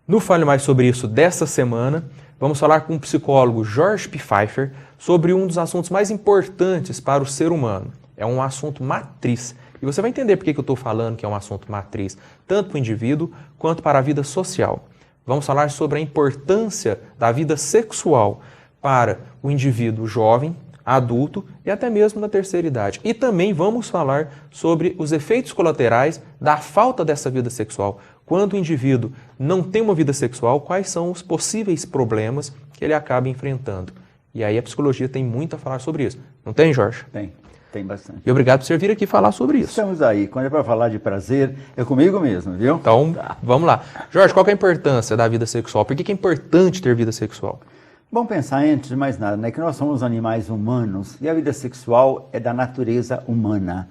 No Fale Mais Sobre Isso desta semana, vamos falar com o psicólogo Jorge P. Pfeiffer sobre um dos assuntos mais importantes para o ser humano. É um assunto matriz. E você vai entender por que eu estou falando que é um assunto matriz, tanto para o indivíduo quanto para a vida social. Vamos falar sobre a importância da vida sexual para o indivíduo jovem, adulto e até mesmo na terceira idade. E também vamos falar sobre os efeitos colaterais da falta dessa vida sexual. Quando o indivíduo não tem uma vida sexual, quais são os possíveis problemas que ele acaba enfrentando? E aí a psicologia tem muito a falar sobre isso. Não tem, Jorge? Tem bastante. E obrigado por você vir aqui falar sobre isso. Estamos aí. Quando é para falar de prazer, é comigo mesmo, viu? Então, vamos lá. Jorge, qual que é a importância da vida sexual? Por que é importante ter vida sexual? Bom pensar, antes de mais nada, né, que nós somos animais humanos e a vida sexual é da natureza humana.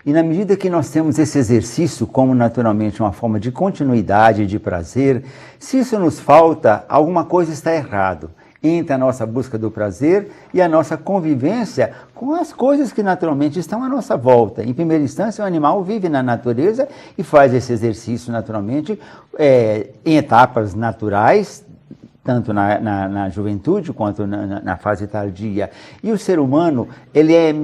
E na medida que nós temos esse exercício como naturalmente uma forma de continuidade, de prazer, se isso nos falta, alguma coisa está errado entre a nossa busca do prazer e a nossa convivência com as coisas que naturalmente estão à nossa volta. Em primeira instância, o animal vive na natureza e faz esse exercício naturalmente em etapas naturais, tanto na juventude quanto na fase tardia. E o ser humano, ele é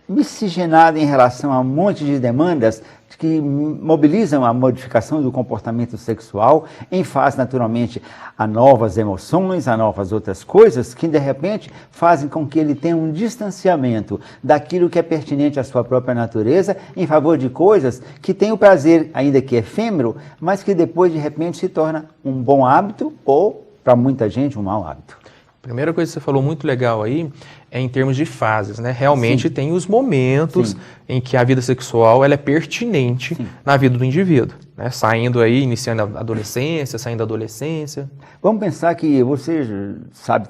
miscigenado em relação a um monte de demandas que mobilizam a modificação do comportamento sexual em face, naturalmente, a novas emoções, a novas outras coisas que, de repente, fazem com que ele tenha um distanciamento daquilo que é pertinente à sua própria natureza em favor de coisas que têm o prazer, ainda que efêmero, mas que depois, de repente, se torna um bom hábito ou, para muita gente, um mau hábito. Primeira coisa que você falou muito legal aí é em termos de fases, né? Realmente tem os momentos em que a vida sexual ela é pertinente na vida do indivíduo, né? Saindo aí, iniciando a adolescência, saindo da adolescência. Vamos pensar que você sabe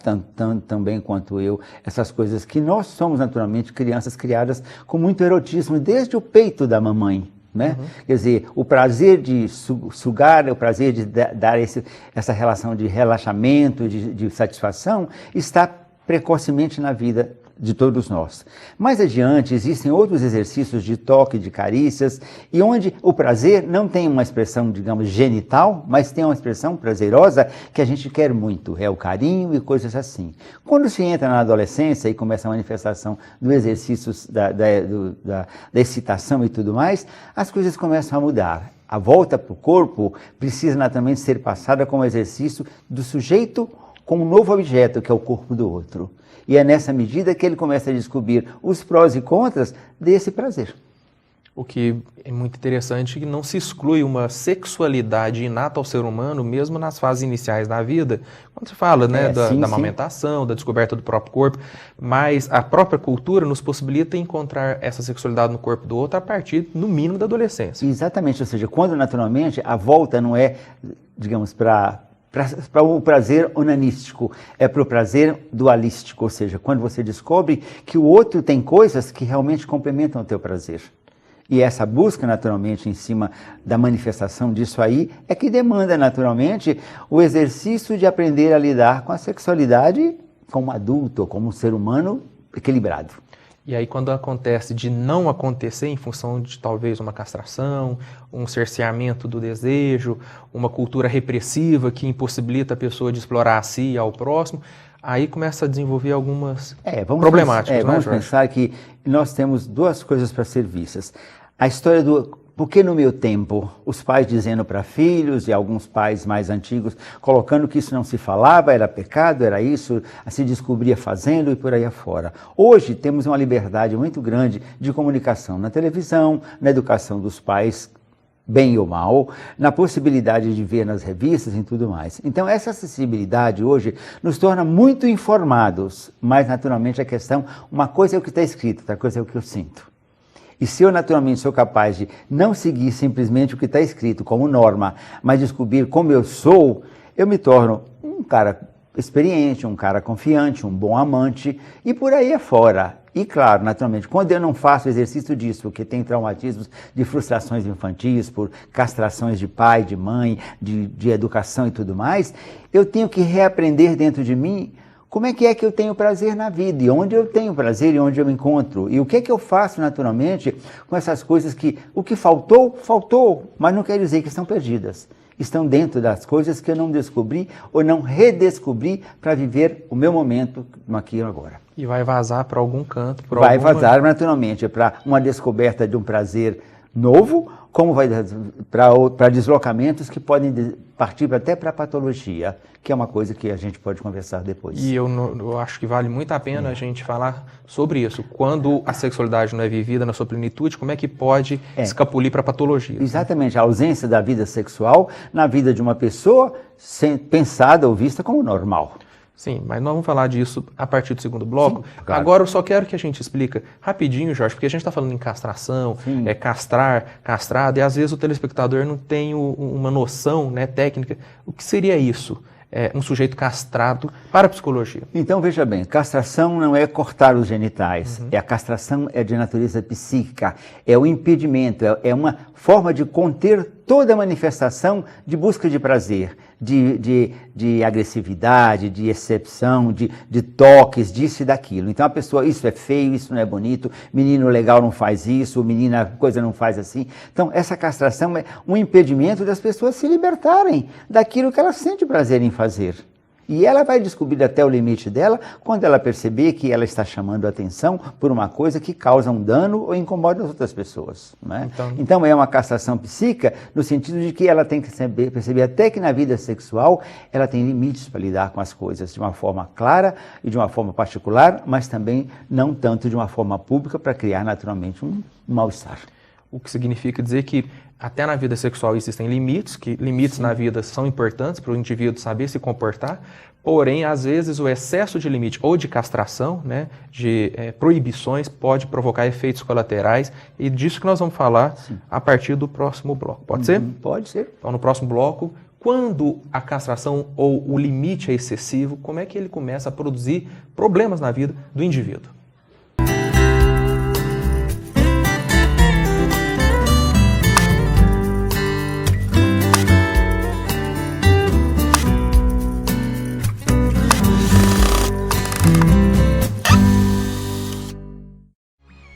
tão bem quanto eu essas coisas que nós somos naturalmente crianças criadas com muito erotismo desde o peito da mamãe. Né? Quer dizer, o prazer de sugar, o prazer de dar essa relação de relaxamento, de satisfação, está precocemente na vida de todos nós. Mais adiante, existem outros exercícios de toque, de carícias, e onde o prazer não tem uma expressão, digamos, genital, mas tem uma expressão prazerosa que a gente quer muito, é o carinho e coisas assim. Quando se entra na adolescência e começa a manifestação do exercício da excitação e tudo mais, as coisas começam a mudar. A volta para o corpo precisa naturalmente ser passada como exercício do sujeito com um novo objeto, que é o corpo do outro. E é nessa medida que ele começa a descobrir os prós e contras desse prazer. O que é muito interessante é que não se exclui uma sexualidade inata ao ser humano, mesmo nas fases iniciais da vida, quando se fala da amamentação, da descoberta do próprio corpo, mas a própria cultura nos possibilita encontrar essa sexualidade no corpo do outro a partir, no mínimo, da adolescência. Exatamente, ou seja, quando naturalmente a volta não é, digamos, para o prazer onanístico, é para o prazer dualístico, ou seja, quando você descobre que o outro tem coisas que realmente complementam o teu prazer. E essa busca, naturalmente, em cima da manifestação disso aí, é que demanda, naturalmente, o exercício de aprender a lidar com a sexualidade como adulto, como um ser humano equilibrado. E aí quando acontece de não acontecer em função de talvez uma castração, um cerceamento do desejo, uma cultura repressiva que impossibilita a pessoa de explorar a si e ao próximo, aí começa a desenvolver algumas problemáticas. Vamos pensar que nós temos duas coisas para ser vistas. A história do porque no meu tempo, os pais dizendo para filhos e alguns pais mais antigos, colocando que isso não se falava, era pecado, era isso, se descobria fazendo e por aí afora. Hoje temos uma liberdade muito grande de comunicação na televisão, na educação dos pais, bem ou mal, na possibilidade de ver nas revistas e tudo mais. Então essa acessibilidade hoje nos torna muito informados, mas naturalmente a questão, uma coisa é o que está escrito, outra coisa é o que eu sinto. E se eu naturalmente sou capaz de não seguir simplesmente o que está escrito como norma, mas descobrir como eu sou, eu me torno um cara experiente, um cara confiante, um bom amante e por aí afora. E claro, naturalmente, quando eu não faço exercício disso, porque tem traumatismos de frustrações infantis, por castrações de pai, de mãe, de educação e tudo mais, eu tenho que reaprender dentro de mim como é que eu tenho prazer na vida, e onde eu tenho prazer e onde eu me encontro. E o que é que eu faço naturalmente com essas coisas que o que faltou, faltou, mas não quer dizer que estão perdidas. estão dentro das coisas que eu não descobri ou não redescobri para viver o meu momento aqui e agora. E vai vazar para algum canto. Vai vazar naturalmente para uma descoberta de um prazer novo, como vai para deslocamentos que podem partir até para patologia, que é uma coisa que a gente pode conversar depois. E eu acho que vale muito a pena a gente falar sobre isso. Quando a sexualidade não é vivida na sua plenitude, como é que pode escapulir para patologia? Exatamente, a ausência da vida sexual na vida de uma pessoa pensada ou vista como normal. Sim, mas nós vamos falar disso a partir do segundo bloco. Sim, claro. Agora eu só quero que a gente explique rapidinho, Jorge, porque a gente está falando em castração, castrar, castrado, e às vezes o telespectador não tem uma noção, né, técnica. O que seria isso? Um sujeito castrado para a psicologia? Então, veja bem, castração não é cortar os genitais, a castração é de natureza psíquica, é o impedimento, é uma forma de conter toda a manifestação de busca de prazer, de agressividade, de excepção, de toques, disso e daquilo. Então a pessoa, isso é feio, isso não é bonito, menino legal não faz isso, menina coisa não faz assim. Então essa castração é um impedimento das pessoas se libertarem daquilo que elas sentem prazer em fazer. E ela vai descobrir até o limite dela quando ela perceber que ela está chamando a atenção por uma coisa que causa um dano ou incomoda as outras pessoas. Né? Então é uma castração psíquica no sentido de que ela tem que perceber até que na vida sexual ela tem limites para lidar com as coisas de uma forma clara e de uma forma particular, mas também não tanto de uma forma pública para criar naturalmente um mal-estar. O que significa dizer que até na vida sexual existem limites, que limites na vida são importantes para o indivíduo saber se comportar, porém, às vezes, o excesso de limite ou de castração, né, de proibições, pode provocar efeitos colaterais, e disso que nós vamos falar a partir do próximo bloco. Pode ser? Pode ser. Então, no próximo bloco, quando a castração ou o limite é excessivo, como é que ele começa a produzir problemas na vida do indivíduo?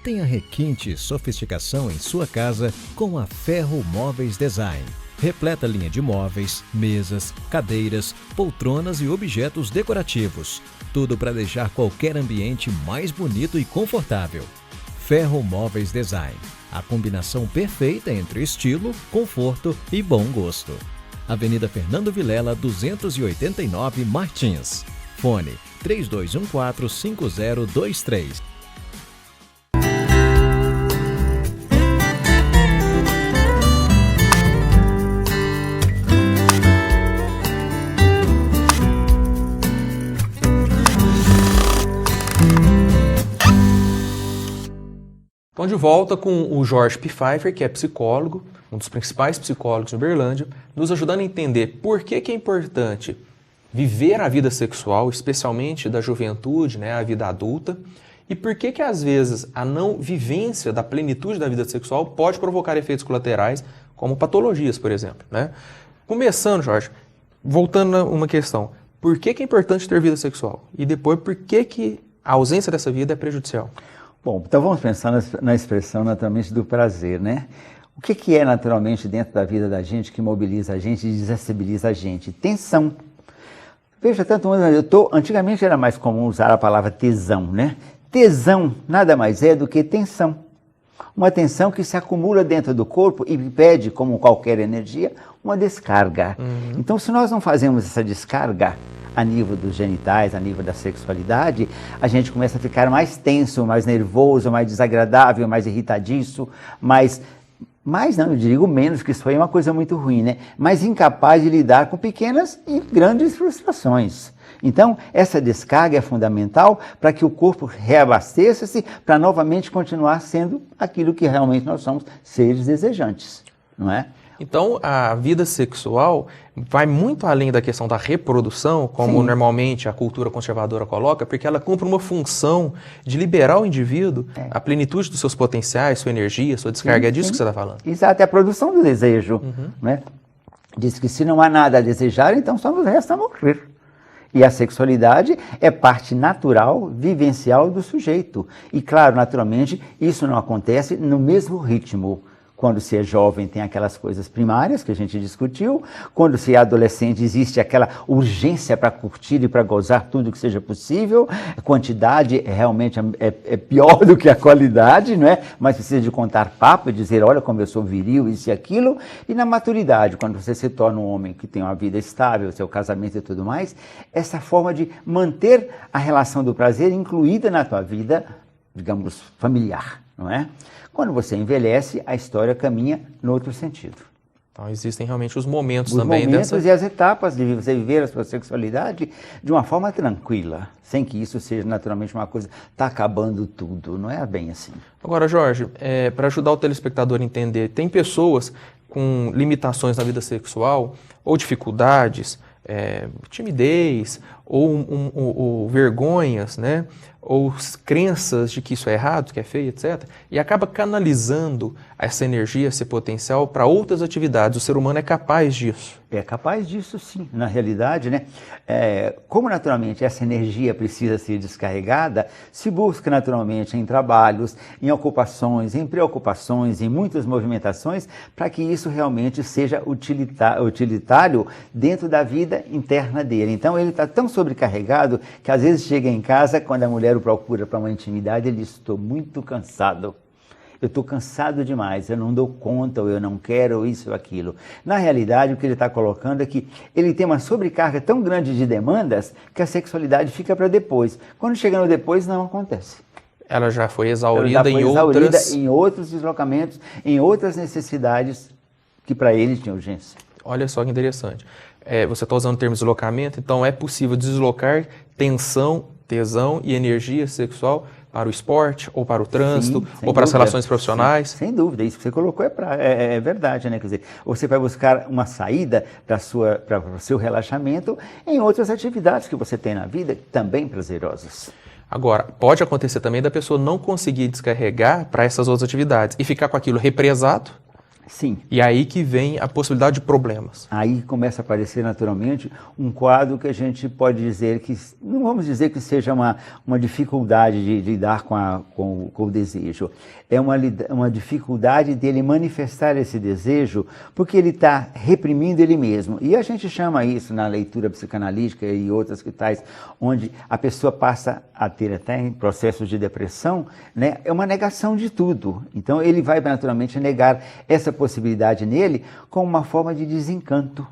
Tenha requinte e sofisticação em sua casa com a Ferro Móveis Design. Repleta linha de móveis, mesas, cadeiras, poltronas e objetos decorativos. Tudo para deixar qualquer ambiente mais bonito e confortável. Ferro Móveis Design. A combinação perfeita entre estilo, conforto e bom gosto. Avenida Fernando Vilela, 289, Martins. Fone 3214-5023. Então, de volta com o Jorge P. Pfeiffer, que é psicólogo, um dos principais psicólogos de Uberlândia, nos ajudando a entender por que é importante viver a vida sexual, especialmente da juventude, né, a vida adulta, e por que às vezes a não vivência da plenitude da vida sexual pode provocar efeitos colaterais, como patologias, por exemplo. Né? Começando, Jorge, voltando a uma questão, por que é importante ter vida sexual? E depois, por que a ausência dessa vida é prejudicial? Bom, então vamos pensar na expressão naturalmente do prazer, né? O que é naturalmente dentro da vida da gente que mobiliza a gente e desestabiliza a gente? Tensão. Veja, antigamente era mais comum usar a palavra tesão, né? Tesão nada mais é do que tensão. Uma tensão que se acumula dentro do corpo e pede, como qualquer energia, uma descarga. Então, se nós não fazemos essa descarga a nível dos genitais, a nível da sexualidade, a gente começa a ficar mais tenso, mais nervoso, mais desagradável, mais irritadiço, eu digo menos, que isso aí é uma coisa muito ruim, né? Mas incapaz de lidar com pequenas e grandes frustrações. Então, essa descarga é fundamental para que o corpo reabasteça-se para novamente continuar sendo aquilo que realmente nós somos, seres desejantes, não é? Então, a vida sexual vai muito além da questão da reprodução, como normalmente a cultura conservadora coloca, porque ela cumpre uma função de liberar o indivíduo a plenitude dos seus potenciais, sua energia, sua descarga. É disso que você está falando. Exato, é a produção do desejo. Né? Diz que se não há nada a desejar, então só nos resta morrer. E a sexualidade é parte natural, vivencial do sujeito. E claro, naturalmente, isso não acontece no mesmo ritmo. Quando se é jovem tem aquelas coisas primárias que a gente discutiu. Quando se é adolescente existe aquela urgência para curtir e para gozar tudo que seja possível. A quantidade realmente é pior do que a qualidade, não é? Mas precisa de contar papo e dizer, olha como eu sou viril, isso e aquilo. E na maturidade, quando você se torna um homem que tem uma vida estável, seu casamento e tudo mais, essa forma de manter a relação do prazer incluída na tua vida, digamos, familiar, não é? Quando você envelhece, a história caminha no outro sentido. Então existem realmente os momentos Os também momentos e as etapas de você viver a sua sexualidade de uma forma tranquila, sem que isso seja naturalmente uma coisa, está acabando tudo, não é bem assim. Agora, Jorge, para ajudar o telespectador a entender, tem pessoas com limitações na vida sexual, ou dificuldades, timidez, ou vergonhas, né? Ou crenças de que isso é errado, que é feio, etc. E acaba canalizando essa energia, esse potencial para outras atividades. O ser humano é capaz disso. É capaz disso, sim. Na realidade, né? Como naturalmente essa energia precisa ser descarregada, se busca naturalmente em trabalhos, em ocupações, em preocupações, em muitas movimentações, para que isso realmente seja utilitário dentro da vida interna dele. Então ele está tão sobrecarregado que às vezes chega em casa, quando a mulher o procura para uma intimidade, ele diz, estou muito cansado. Eu estou cansado demais, eu não dou conta, ou eu não quero, ou isso ou aquilo. Na realidade, o que ele está colocando é que ele tem uma sobrecarga tão grande de demandas que a sexualidade fica para depois. Quando chega no depois, não acontece. Ela já foi exaurida em outros deslocamentos, em outras necessidades que para ele tinha urgência. Olha só que interessante. Você está usando o termo deslocamento, então é possível deslocar tensão, tesão e energia sexual para o esporte, ou para o trânsito, ou para as relações profissionais? Sim, sem dúvida, isso que você colocou é verdade, né? Quer dizer, você vai buscar uma saída para o seu relaxamento em outras atividades que você tem na vida, também prazerosas. Agora, pode acontecer também da pessoa não conseguir descarregar para essas outras atividades e ficar com aquilo represado? Sim. E aí que vem a possibilidade de problemas. Aí começa a aparecer naturalmente um quadro que a gente pode dizer que, não vamos dizer que seja uma dificuldade de lidar com o desejo. É uma dificuldade dele manifestar esse desejo porque ele está reprimindo ele mesmo. E a gente chama isso na leitura psicanalítica e outras que tais, onde a pessoa passa a ter até em processos de depressão, né? É uma negação de tudo. Então ele vai naturalmente negar essa possibilidade nele como uma forma de desencanto,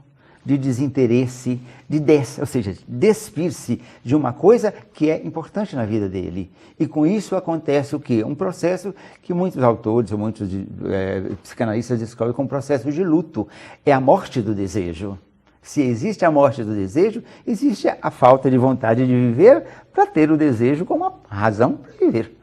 de desinteresse, ou seja, despir-se de uma coisa que é importante na vida dele. E com isso acontece o quê? Um processo que muitos autores ou muitos psicanalistas descrevem como processo de luto. É a morte do desejo. Se existe a morte do desejo, existe a falta de vontade de viver para ter o desejo como uma razão para viver.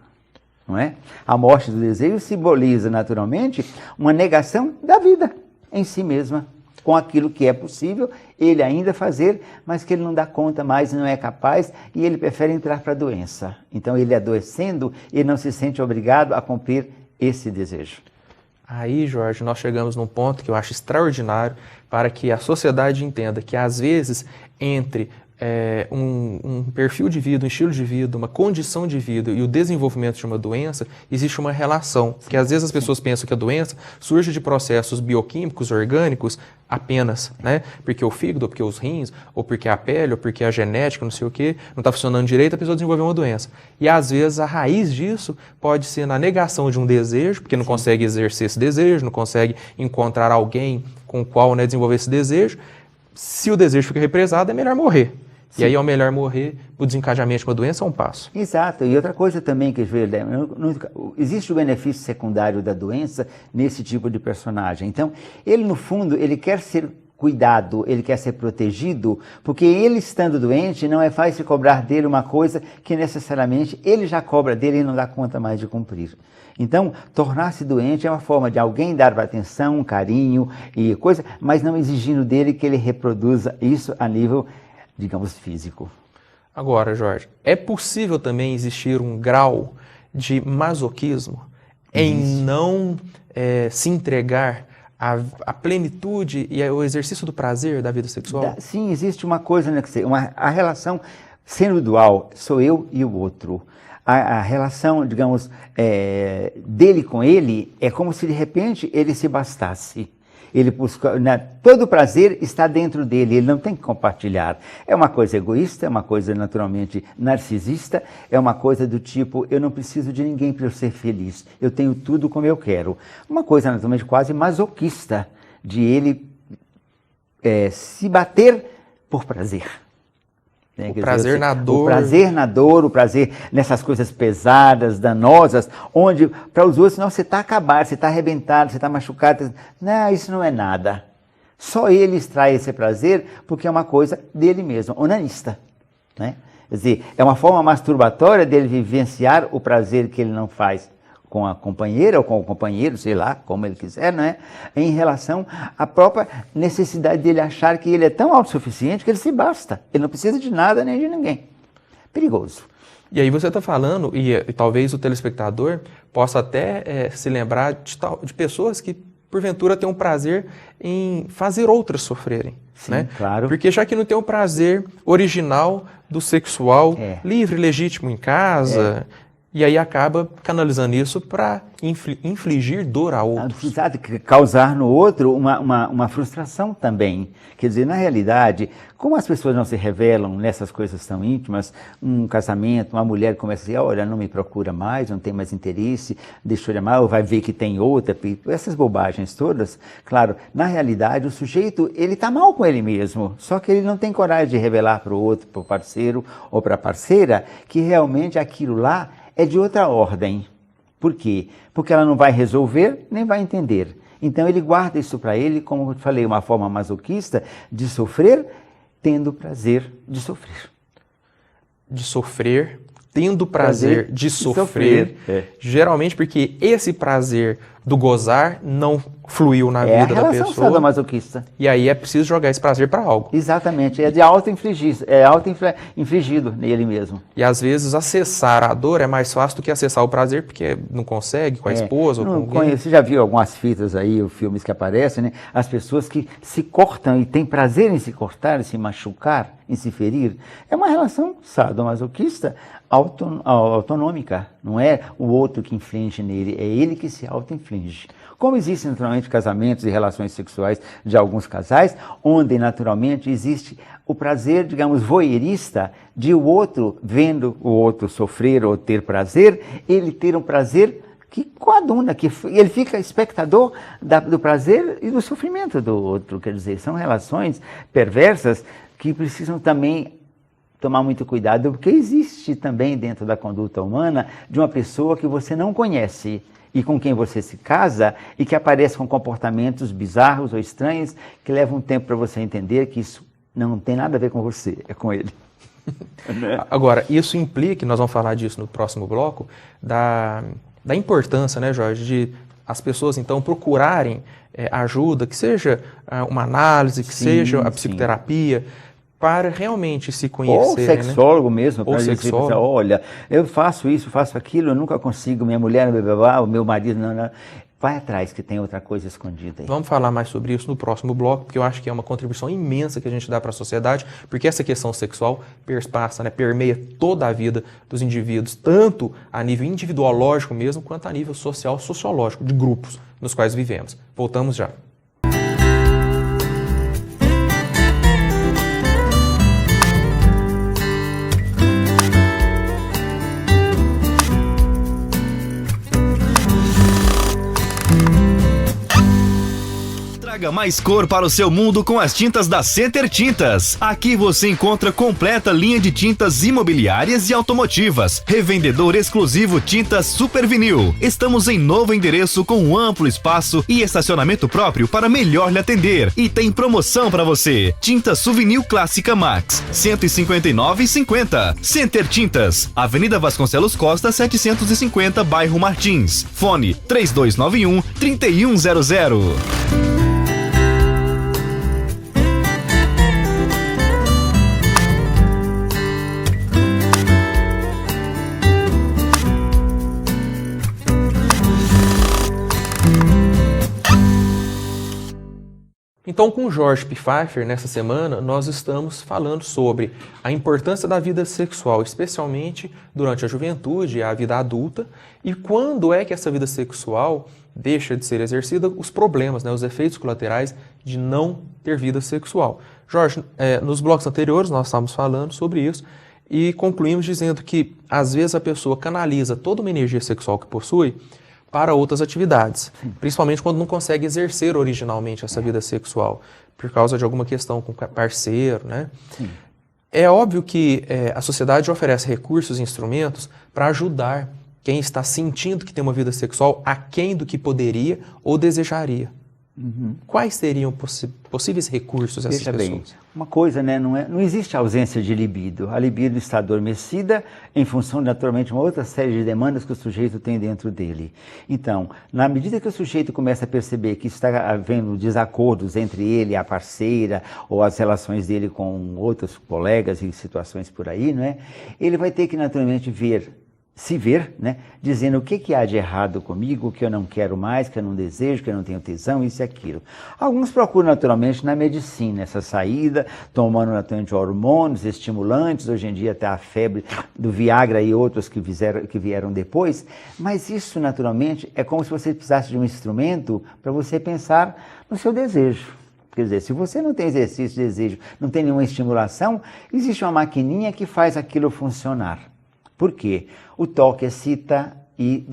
Não é? A morte do desejo simboliza naturalmente uma negação da vida em si mesma, com aquilo que é possível ele ainda fazer, mas que ele não dá conta mais e não é capaz, e ele prefere entrar para a doença. Então ele adoecendo, ele não se sente obrigado a cumprir esse desejo. Aí, Jorge, nós chegamos num ponto que eu acho extraordinário para que a sociedade entenda que às vezes entre um perfil de vida, um estilo de vida, uma condição de vida e o desenvolvimento de uma doença, existe uma relação. Porque às vezes as pessoas pensam que a doença surge de processos bioquímicos, orgânicos, apenas, né? Porque o fígado, ou porque os rins, ou porque a pele, ou porque a genética, não sei o quê, não está funcionando direito, a pessoa desenvolveu uma doença. E às vezes a raiz disso pode ser na negação de um desejo, porque não consegue exercer esse desejo, não consegue encontrar alguém com o qual, né, desenvolver esse desejo. Se o desejo fica represado, é melhor morrer. Sim. E aí, ao melhor morrer, o desencadeamento de uma doença é um passo. Exato. E outra coisa também que existe o benefício secundário da doença nesse tipo de personagem. Então, ele no fundo, ele quer ser cuidado, ele quer ser protegido, porque ele estando doente, não é fácil cobrar dele uma coisa que necessariamente ele já cobra dele e não dá conta mais de cumprir. Então, tornar-se doente é uma forma de alguém dar atenção, carinho e coisa, mas não exigindo dele que ele reproduza isso a nível, digamos, físico. Agora, Jorge, é possível também existir um grau de masoquismo em não se entregar à plenitude e ao exercício do prazer da vida sexual? Sim, existe uma coisa, né, a relação sendo dual, sou eu e o outro. A relação, digamos, dele com ele é como se de repente ele se bastasse. Ele busca, todo o prazer está dentro dele, ele não tem que compartilhar. É uma coisa egoísta, é uma coisa naturalmente narcisista, é uma coisa do tipo, eu não preciso de ninguém para eu ser feliz, eu tenho tudo como eu quero. Uma coisa naturalmente quase masoquista, de ele se bater por prazer. O prazer na dor. O prazer na dor, o prazer nessas coisas pesadas, danosas, onde para os outros, não, você está acabado, você está arrebentado, você está machucado. Não, isso não é nada. Só ele extrai esse prazer porque é uma coisa dele mesmo, onanista. Né? Quer dizer, é uma forma masturbatória dele vivenciar o prazer que ele não faz com a companheira ou com o companheiro, sei lá, como ele quiser, né? Em relação à própria necessidade dele achar que ele é tão autossuficiente que ele se basta. Ele não precisa de nada nem de ninguém. Perigoso. E aí você está falando, e talvez o telespectador possa até se lembrar de pessoas que, porventura, têm um prazer em fazer outras sofrerem. Sim, né? Claro. Porque já que não tem o prazer original do sexual livre, legítimo em casa... E aí acaba canalizando isso para infligir dor a outros. Exato, causar no outro uma frustração também. Quer dizer, na realidade, como as pessoas não se revelam nessas coisas tão íntimas, um casamento, uma mulher começa a dizer, olha, não me procura mais, não tem mais interesse, deixa eu amar, ou vai ver que tem outra, essas bobagens todas. Claro, na realidade, o sujeito, ele está mal com ele mesmo, só que ele não tem coragem de revelar para o outro, para o parceiro ou para a parceira, que realmente aquilo lá é de outra ordem. Por quê? Porque ela não vai resolver, nem vai entender. Então ele guarda isso para ele, como eu falei, uma forma masoquista de sofrer, tendo prazer de sofrer. De sofrer, tendo prazer de sofrer. Geralmente porque esse prazer do gozar não fluiu na vida da pessoa. É a relação sadomasoquista. E aí é preciso jogar esse prazer para algo. Exatamente, é de auto-infligido nele mesmo. E às vezes acessar a dor é mais fácil do que acessar o prazer, porque não consegue com a esposa ou com alguém. Você já viu algumas fitas aí, os filmes que aparecem, né? As pessoas que se cortam e têm prazer em se cortar, em se machucar, em se ferir. É uma relação sadomasoquista autonômica. Não é o outro que inflige nele, é ele que se auto-inflige. Como existem naturalmente casamentos e relações sexuais de alguns casais, onde naturalmente existe o prazer, digamos, voyeurista de o outro, vendo o outro sofrer ou ter prazer, ele ter um prazer que coaduna, que ele fica espectador do prazer e do sofrimento do outro. Quer dizer, são relações perversas que precisam também tomar muito cuidado, porque existe também dentro da conduta humana de uma pessoa que você não conhece e com quem você se casa e que aparece com comportamentos bizarros ou estranhos que levam um tempo para você entender que isso não tem nada a ver com você, é com ele. Agora, isso implica, e nós vamos falar disso no próximo bloco, da importância, né, Jorge, de as pessoas então procurarem ajuda, que seja uma análise, que seja a psicoterapia, para realmente se conhecer. Ou sexólogo, né? Mesmo, para dizer, olha, eu faço isso, faço aquilo, eu nunca consigo, minha mulher, o meu marido, não. Vai atrás, que tem outra coisa escondida aí. Vamos falar mais sobre isso no próximo bloco, porque eu acho que é uma contribuição imensa que a gente dá para a sociedade, porque essa questão sexual perpassa, né, permeia toda a vida dos indivíduos, tanto a nível individuológico mesmo, quanto a nível social, sociológico, de grupos nos quais vivemos. Voltamos já. Traga mais cor para o seu mundo com as tintas da Center Tintas. Aqui você encontra completa linha de tintas imobiliárias e automotivas. Revendedor exclusivo Tintas Super Vinil. Estamos em novo endereço com um amplo espaço e estacionamento próprio para melhor lhe atender. E tem promoção para você. Tinta Souvenir Clássica Max, R$ 159,50. Center Tintas, Avenida Vasconcelos Costa, 750, bairro Martins. Fone 3291-3100. Então, com o Jorge P. Pfeiffer, nessa semana, nós estamos falando sobre a importância da vida sexual, especialmente durante a juventude e a vida adulta, e quando é que essa vida sexual deixa de ser exercida, os problemas, né, os efeitos colaterais de não ter vida sexual. Jorge, nos blocos anteriores nós estávamos falando sobre isso e concluímos dizendo que, às vezes, a pessoa canaliza toda uma energia sexual que possui para outras atividades, principalmente quando não consegue exercer originalmente essa vida sexual, por causa de alguma questão com parceiro, né? Sim. É óbvio que a sociedade oferece recursos e instrumentos para ajudar quem está sentindo que tem uma vida sexual aquém do que poderia ou desejaria. Quais seriam possíveis recursos a essas pessoas? Veja bem, uma coisa, né, não existe ausência de libido. A libido está adormecida em função, naturalmente, de uma outra série de demandas que o sujeito tem dentro dele. Então, na medida que o sujeito começa a perceber que está havendo desacordos entre ele e a parceira, ou as relações dele com outros colegas e situações por aí, não é? Ele vai ter que, naturalmente, se ver, né, dizendo o que há de errado comigo, o que eu não quero mais, que eu não desejo, que eu não tenho tesão, isso e aquilo. Alguns procuram naturalmente na medicina essa saída, tomando naturalmente hormônios, estimulantes, hoje em dia até a febre do Viagra e outros que vieram depois, mas isso naturalmente é como se você precisasse de um instrumento para você pensar no seu desejo. Quer dizer, se você não tem exercício, desejo, não tem nenhuma estimulação, existe uma maquininha que faz aquilo funcionar. Por quê? O toque excita e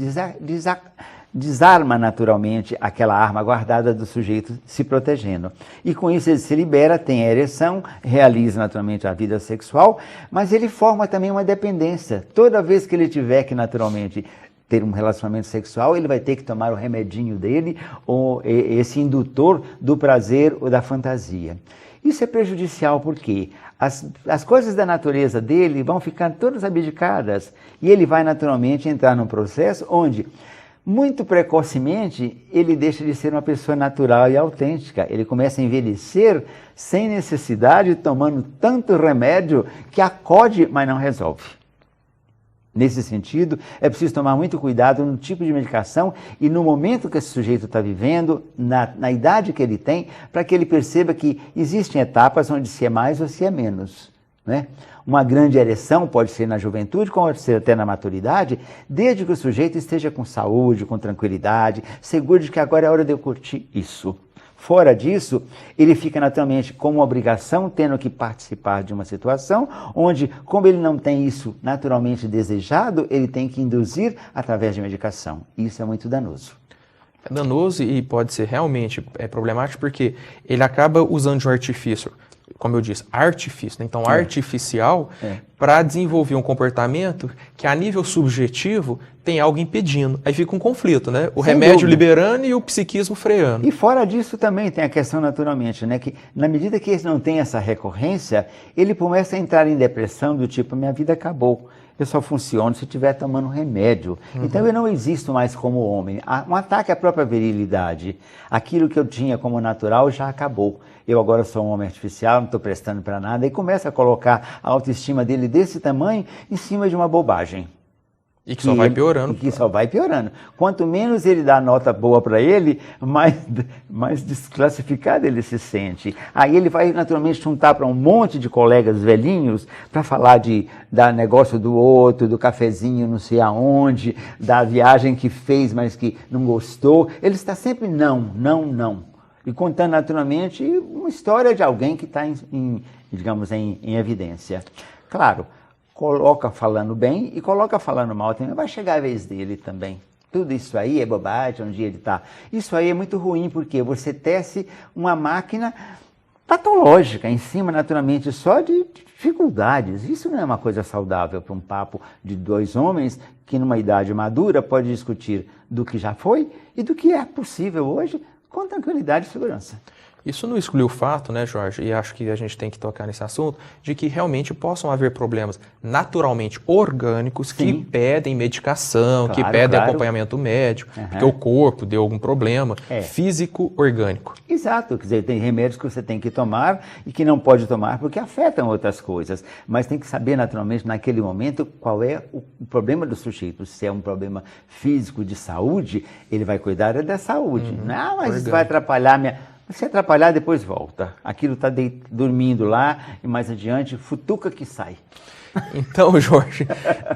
desarma naturalmente aquela arma guardada do sujeito se protegendo. E com isso ele se libera, tem a ereção, realiza naturalmente a vida sexual, mas ele forma também uma dependência. Toda vez que ele tiver que naturalmente ter um relacionamento sexual, ele vai ter que tomar o remedinho dele, ou esse indutor do prazer ou da fantasia. Isso é prejudicial porque as coisas da natureza dele vão ficar todas abdicadas e ele vai naturalmente entrar num processo onde, muito precocemente, ele deixa de ser uma pessoa natural e autêntica. Ele começa a envelhecer sem necessidade, tomando tanto remédio que acode, mas não resolve. Nesse sentido, é preciso tomar muito cuidado no tipo de medicação e no momento que esse sujeito está vivendo, na idade que ele tem, para que ele perceba que existem etapas onde se é mais ou se é menos, né? Uma grande ereção pode ser na juventude, pode ser até na maturidade, desde que o sujeito esteja com saúde, com tranquilidade, seguro de que agora é hora de eu curtir isso. Fora disso, ele fica naturalmente com uma obrigação, tendo que participar de uma situação onde, como ele não tem isso naturalmente desejado, ele tem que induzir através de medicação. Isso é muito danoso. É danoso e pode ser realmente problemático porque ele acaba usando de um artifício, como eu disse, artifício, né? Então artificial, para desenvolver um comportamento que a nível subjetivo tem algo impedindo. Aí fica um conflito, né? O remédio liberando e o psiquismo freando. E fora disso também tem a questão naturalmente, né? Que na medida que ele não tem essa recorrência, ele começa a entrar em depressão do tipo, minha vida acabou. Eu só funciono se estiver tomando remédio. Então eu não existo mais como homem. Um ataque à própria virilidade. Aquilo que eu tinha como natural já acabou. Eu agora sou um homem artificial, não estou prestando para nada. E começa a colocar a autoestima dele desse tamanho em cima de uma bobagem. E que só vai piorando. Que só vai piorando. Quanto menos ele dá nota boa para ele, mais desclassificado ele se sente. Aí ele vai naturalmente juntar para um monte de colegas velhinhos para falar da negócio do outro, do cafezinho não sei aonde, da viagem que fez, mas que não gostou. Ele está sempre não. E contando naturalmente uma história de alguém que está digamos, em evidência. Claro, coloca falando bem e coloca falando mal também. Vai chegar a vez dele também. Tudo isso aí é bobagem, onde ele está. Isso aí é muito ruim, porque você tece uma máquina patológica em cima, naturalmente, só de dificuldades. Isso não é uma coisa saudável para um papo de dois homens que, numa idade madura, pode discutir do que já foi e do que é possível hoje com tranquilidade e segurança. Isso não exclui o fato, né, Jorge, e acho que a gente tem que tocar nesse assunto, de que realmente possam haver problemas naturalmente orgânicos que pedem medicação, que pedem acompanhamento médico, porque o corpo deu algum problema físico orgânico. Exato, quer dizer, tem remédios que você tem que tomar e que não pode tomar porque afetam outras coisas, mas tem que saber naturalmente naquele momento qual é o problema do sujeito. Se é um problema físico de saúde, ele vai cuidar da saúde. Não, mas isso vai atrapalhar minha... Se atrapalhar, depois volta. Aquilo está dormindo lá e mais adiante, futuca que sai. Então, Jorge,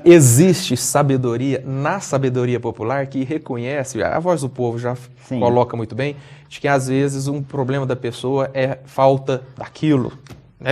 existe sabedoria na sabedoria popular que reconhece, a voz do povo já Sim. coloca muito bem, de que às vezes um problema da pessoa é falta daquilo.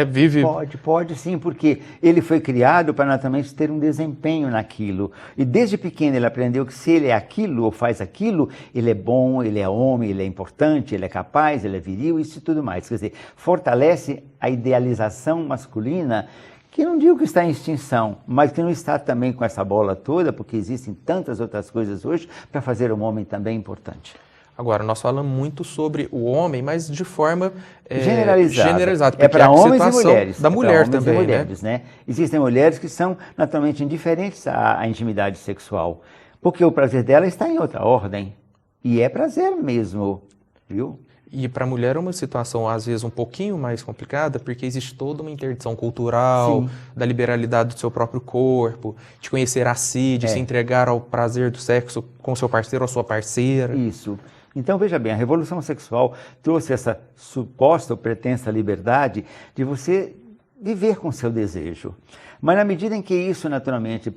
Vive... Pode sim, porque ele foi criado para naturalmente ter um desempenho naquilo. E desde pequeno ele aprendeu que se ele é aquilo ou faz aquilo, ele é bom, ele é homem, ele é importante, ele é capaz, ele é viril, isso e tudo mais. Quer dizer, fortalece a idealização masculina, que não digo que está em extinção, mas que não está também com essa bola toda, porque existem tantas outras coisas hoje para fazer um homem também importante. Agora, nós falamos muito sobre o homem, mas de forma generalizada. É para homens e mulheres. Da mulher também, e mulheres, né? Existem mulheres que são naturalmente indiferentes à intimidade sexual, porque o prazer dela está em outra ordem. E é prazer mesmo, viu? E para a mulher é uma situação, às vezes, um pouquinho mais complicada, porque existe toda uma interdição cultural, Sim. da liberalidade do seu próprio corpo, de conhecer a si, de se entregar ao prazer do sexo com seu parceiro ou sua parceira. Isso. Então, veja bem, a revolução sexual trouxe essa suposta ou pretensa liberdade de você viver com seu desejo. Mas na medida em que isso, naturalmente,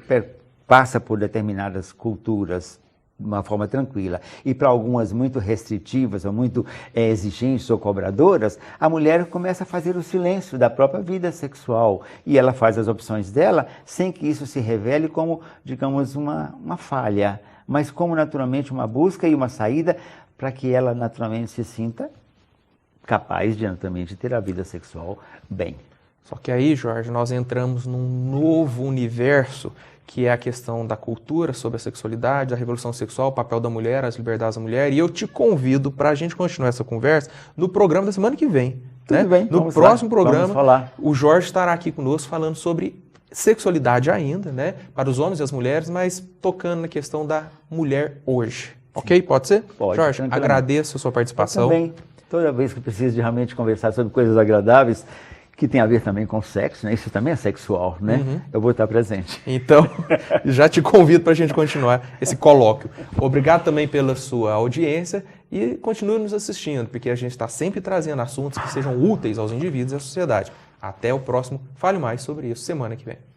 passa por determinadas culturas, de uma forma tranquila, e para algumas muito restritivas ou muito exigentes ou cobradoras, a mulher começa a fazer o silêncio da própria vida sexual e ela faz as opções dela sem que isso se revele como, digamos, uma falha, mas como naturalmente uma busca e uma saída para que ela naturalmente se sinta capaz de naturalmente ter a vida sexual bem. Só que aí, Jorge, nós entramos num novo universo, que é a questão da cultura sobre a sexualidade, a revolução sexual, o papel da mulher, as liberdades da mulher. E eu te convido para a gente continuar essa conversa no programa da semana que vem. Tudo bem, no próximo programa, vamos falar. O Jorge estará aqui conosco falando sobre sexualidade ainda, né? Para os homens e as mulheres, mas tocando na questão da mulher hoje. Ok? Pode ser? Pode. Jorge, agradeço a sua participação. Eu também, toda vez que preciso de realmente conversar sobre coisas agradáveis, que tem a ver também com sexo, né? Isso também é sexual, né? Eu vou estar presente. Então, já te convido para a gente continuar esse colóquio. Obrigado também pela sua audiência e continue nos assistindo, porque a gente está sempre trazendo assuntos que sejam úteis aos indivíduos e à sociedade. Até o próximo Fale Mais sobre isso semana que vem.